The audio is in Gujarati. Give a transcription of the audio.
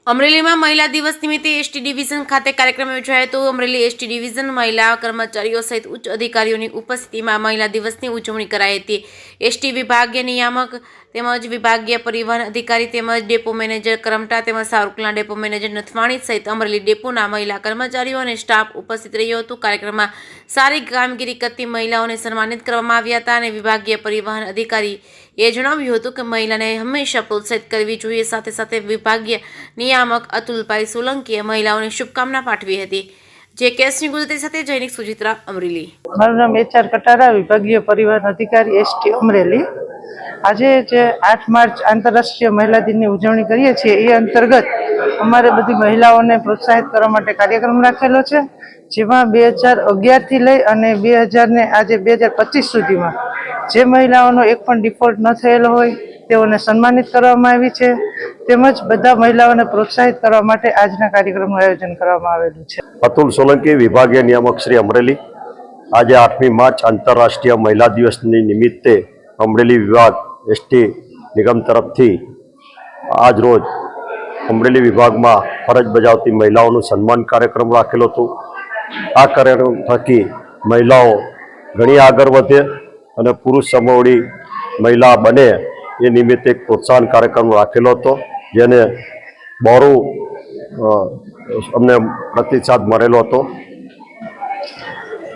અમરેલીમાં મહિલા દિવસ નિમિત્તે એસટી ડિવિઝન ખાતે કાર્યક્રમ યોજાયો હતો। અમરેલી એસટી ડિવિઝન મહિલા કર્મચારીઓ સહિત ઉચ્ચ અધિકારીઓની ઉપસ્થિતિમાં મહિલા દિવસની ઉજવણી કરાઈ હતી। એસટી વિભાગીય નિયામક તેમજ વિભાગીય પરિવહન અધિકારી તેમજ ડેપો મેનેજર કરમટા તેમજ સાવરકુંડલા ડેપો મેનેજર નથવાણી સહિત અમરેલી ડેપોના મહિલા કર્મચારીઓ અને સ્ટાફ ઉપસ્થિત રહ્યો હતો। કાર્યક્રમમાં સારી કામગીરી કરતી મહિલાઓને સન્માનિત કરવામાં આવ્યા હતા અને વિભાગીય પરિવહન અધિકારી એ જણાવ્યું હતું કે મહિલાને હંમેશા પ્રોત્સાહિત કરવી જોઈએ। સાથે સાથે વિભાગીય નિયામક અતુલભાઈ સોલંકીએ મહિલાઓને શુભકામના પાઠવી હતી। જે કેસની ગુજરાતી સાથે જૈનિક સુચિત્રા અમરેલી। મારું નામ HR કટારા, વિભાગીય પરિવહન અધિકારી ST અમરેલી। આજે જે 8 માર્ચ આંતરરાષ્ટ્રીય મહિલા દિનની ઉજવણી કરીએ છીએ એ અંતર્ગત અમારે બધી મહિલાઓને પ્રોત્સાહિત કરવા માટે કાર્યક્રમ રાખેલો છે, જેમાં 2011 થી લઈ અને 2000 ને આજે 2025 સુધીમાં જે મહિલાઓનો એક પણ ડિફોલ્ટ ન થયેલો હોય તેઓને સન્માનિત કરવામાં આવી છે, તેમજ બધા મહિલાઓને પ્રોત્સાહિત કરવા માટે આજના કાર્યક્રમનું આયોજન કરવામાં આવેલું છે। અતુલ સોલંકી, વિભાગીય નિયામક શ્રી અમરેલી। આજે 8મી માર્ચ આંતરરાષ્ટ્રીય મહિલા દિવસની નિમિત્તે અમરેલી વિભાગ ST નિગમ તરફથી આજ રોજ અમરેલી વિભાગમાં ફરજ બજાવતી મહિલાઓનું સન્માન કાર્યક્રમ રાખેલો હતો। આ કાર્યક્રમ થકી મહિલાઓ ઘણી આગળ વધે અને પુરુષ સમોવડી મહિલા બને એ નિમિત્તે એક પ્રોત્સાહન કાર્યક્રમ રાખેલો હતો, જેને બહોળો અમને પ્રતિસાદ મળેલો હતો।